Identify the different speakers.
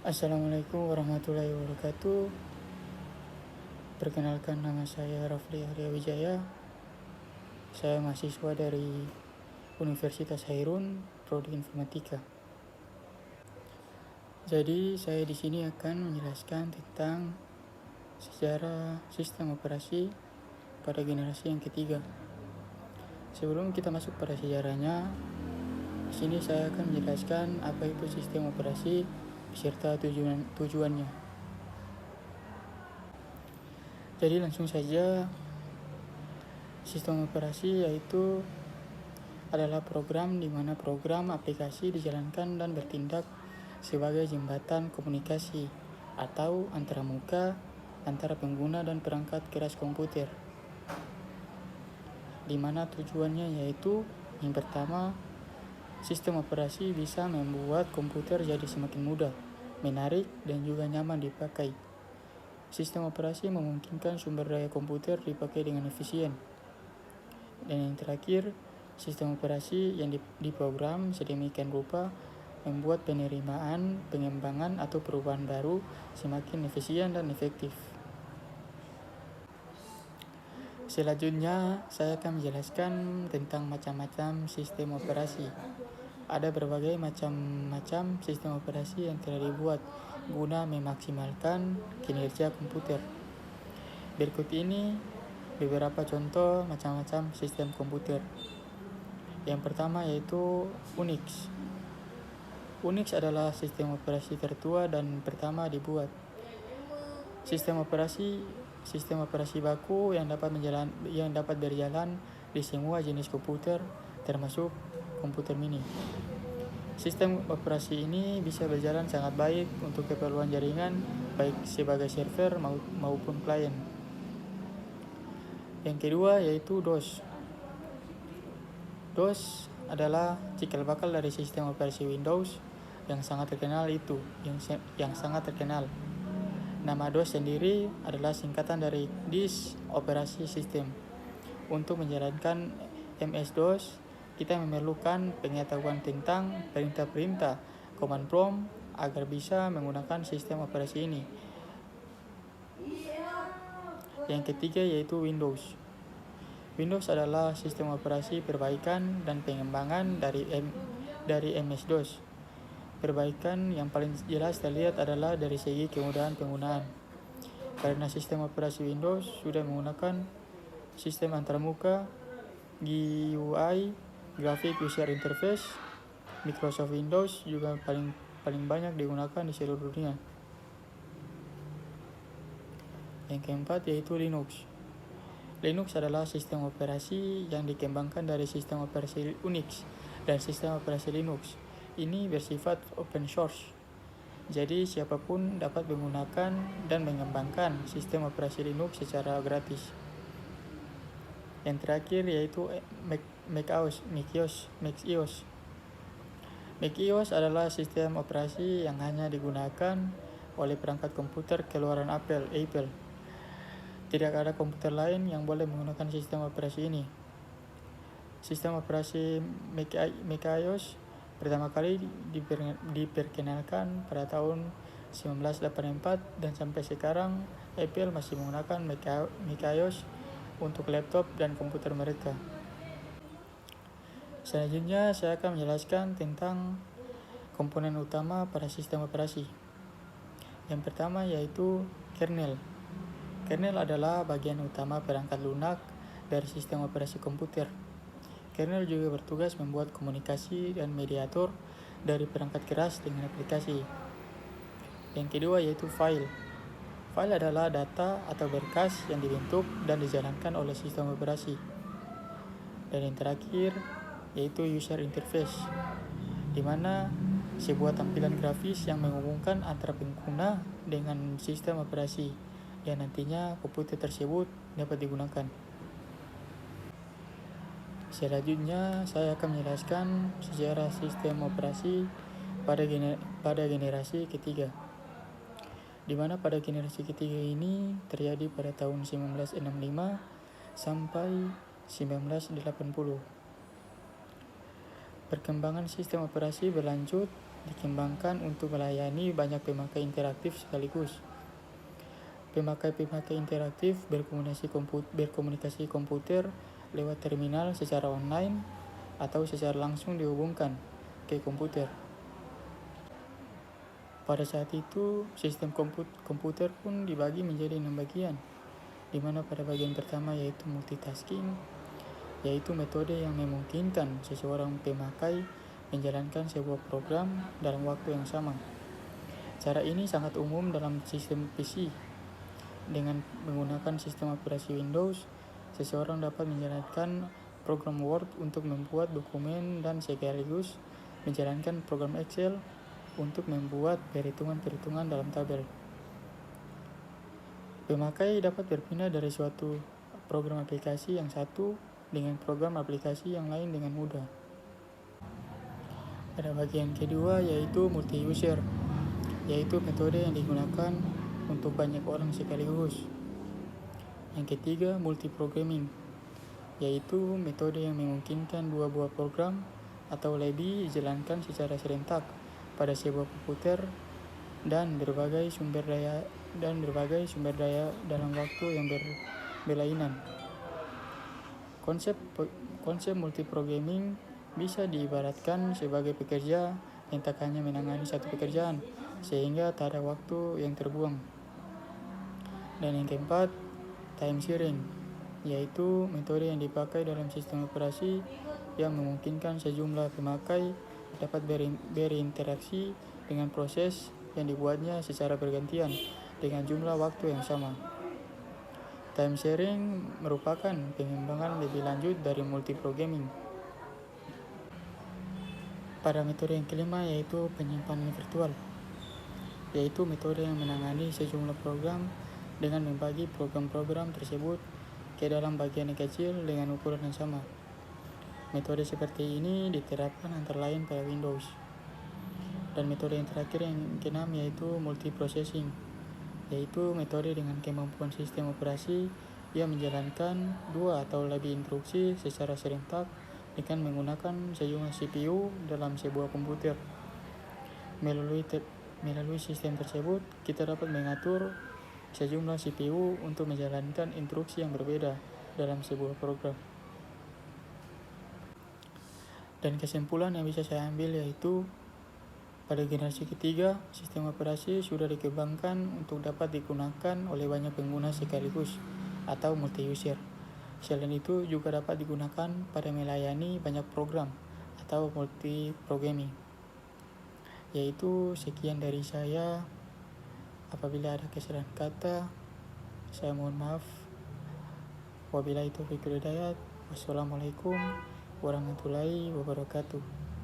Speaker 1: Assalamualaikum warahmatullahi wabarakatuh. Perkenalkan, nama saya Rafli Arya Wijaya. Saya mahasiswa dari Universitas Hairun, Prodi Informatika. Jadi saya di sini akan menjelaskan tentang sejarah sistem operasi pada generasi yang ketiga. Sebelum kita masuk pada sejarahnya, di sini saya akan menjelaskan apa itu sistem operasi beserta tujuannya. Jadi langsung saja, sistem operasi yaitu adalah program di mana program aplikasi dijalankan dan bertindak sebagai jembatan komunikasi atau antarmuka antara pengguna dan perangkat keras komputer. Di mana tujuannya yaitu yang pertama, sistem operasi bisa membuat komputer jadi semakin mudah, menarik, dan juga nyaman dipakai. Sistem operasi memungkinkan sumber daya komputer dipakai dengan efisien. Dan yang terakhir, sistem operasi yang diprogram sedemikian rupa membuat penerimaan, pengembangan, atau perubahan baru semakin efisien dan efektif. Selanjutnya, saya akan menjelaskan tentang macam-macam sistem operasi. Ada berbagai macam sistem operasi yang telah dibuat guna memaksimalkan kinerja komputer. Berikut ini beberapa contoh macam-macam sistem komputer. Yang pertama yaitu Unix. Unix adalah sistem operasi tertua dan pertama dibuat. Sistem operasi baku yang dapat berjalan di semua jenis komputer, termasuk komputer mini. Sistem operasi ini bisa berjalan sangat baik untuk keperluan jaringan, baik sebagai server maupun klien. Yang kedua yaitu DOS. DOS adalah cikal bakal dari sistem operasi Windows yang sangat terkenal. Nama DOS sendiri adalah singkatan dari Disk Operasi System. Untuk menjalankan MS-DOS, kita memerlukan pengetahuan tentang perintah-perintah command prompt agar bisa menggunakan sistem operasi ini. Yang ketiga yaitu Windows. Windows adalah sistem operasi perbaikan dan pengembangan dari MS-DOS. Perbaikan yang paling jelas terlihat adalah dari segi kemudahan penggunaan. Karena sistem operasi Windows sudah menggunakan sistem antarmuka, GUI, Graphic User Interface, Microsoft Windows juga paling banyak digunakan di seluruh dunia. Yang keempat yaitu Linux. Linux adalah sistem operasi yang dikembangkan dari sistem operasi Unix dan sistem operasi Linux. Ini bersifat open source, jadi siapapun dapat menggunakan dan mengembangkan sistem operasi Linux secara gratis. Yang terakhir yaitu macOS. macOS adalah sistem operasi yang hanya digunakan oleh perangkat komputer keluaran Apple. Tidak ada komputer lain yang boleh menggunakan sistem operasi ini. Sistem operasi macOS pertama kali diperkenalkan pada tahun 1984 dan sampai sekarang Apple masih menggunakan macOS untuk laptop dan komputer mereka. Selanjutnya saya akan menjelaskan tentang komponen utama pada sistem operasi. Yang pertama yaitu kernel. Kernel adalah bagian utama perangkat lunak dari sistem operasi komputer. Kernel juga bertugas membuat komunikasi dan mediator dari perangkat keras dengan aplikasi. Yang kedua yaitu file. File adalah data atau berkas yang dibentuk dan dijalankan oleh sistem operasi. Dan yang terakhir yaitu user interface, di mana sebuah tampilan grafis yang menghubungkan antara pengguna dengan sistem operasi yang nantinya komputer tersebut dapat digunakan. Selanjutnya, saya akan menjelaskan sejarah sistem operasi pada generasi ketiga. Di mana pada generasi ketiga ini terjadi pada tahun 1965 sampai 1980. Perkembangan sistem operasi berlanjut dikembangkan untuk melayani banyak pemakai interaktif sekaligus. Pemakai interaktif berkomunikasi komputer lewat terminal secara online atau secara langsung dihubungkan ke komputer. Pada saat itu, sistem komputer pun dibagi menjadi 6 bagian, di mana pada bagian pertama yaitu multitasking, yaitu metode yang memungkinkan seseorang pemakai menjalankan sebuah program dalam waktu yang sama. Cara ini sangat umum dalam sistem PC. Dengan menggunakan sistem operasi Windows, seseorang dapat menjalankan program Word untuk membuat dokumen dan sekaligus menjalankan program Excel untuk membuat perhitungan-perhitungan dalam tabel. Pemakai dapat berpindah dari suatu program aplikasi yang satu dengan program aplikasi yang lain dengan mudah. Pada bagian kedua yaitu multi-user, yaitu metode yang digunakan untuk banyak orang sekaligus. Yang ketiga, multi-programming, yaitu metode yang memungkinkan dua buah program atau lebih dijalankan secara serentak pada sebuah komputer dan berbagai sumber daya dalam waktu yang berlainan. Konsep multi-programming bisa diibaratkan sebagai pekerja yang tak hanya menangani satu pekerjaan, sehingga tak ada waktu yang terbuang. Dan yang keempat, time sharing, yaitu metode yang dipakai dalam sistem operasi yang memungkinkan sejumlah pemakai dapat berinteraksi dengan proses yang dibuatnya secara bergantian dengan jumlah waktu yang sama. Time sharing merupakan pengembangan lebih lanjut dari multi-programming. Pada metode yang kelima yaitu penyimpanan virtual, yaitu metode yang menangani sejumlah program dengan membagi program-program tersebut ke dalam bagian yang kecil dengan ukuran yang sama. Metode seperti ini diterapkan antara lain pada Windows. Dan metode yang terakhir yang keenam yaitu multiprocessing, yaitu metode dengan kemampuan sistem operasi yang menjalankan dua atau lebih instruksi secara serentak dengan menggunakan sejumlah CPU dalam sebuah komputer. Melalui sistem tersebut, kita dapat mengatur sejumlah CPU untuk menjalankan instruksi yang berbeda dalam sebuah program. Dan kesimpulan yang bisa saya ambil yaitu pada generasi ketiga, sistem operasi sudah dikembangkan untuk dapat digunakan oleh banyak pengguna sekaligus atau multi-user. Selain itu juga dapat digunakan pada melayani banyak program atau multi-programming. Yaitu sekian dari saya. Apabila ada kesalahan kata, saya mohon maaf. Wabillahi taufiq wal hidayah. Wassalamualaikum warahmatullahi wabarakatuh.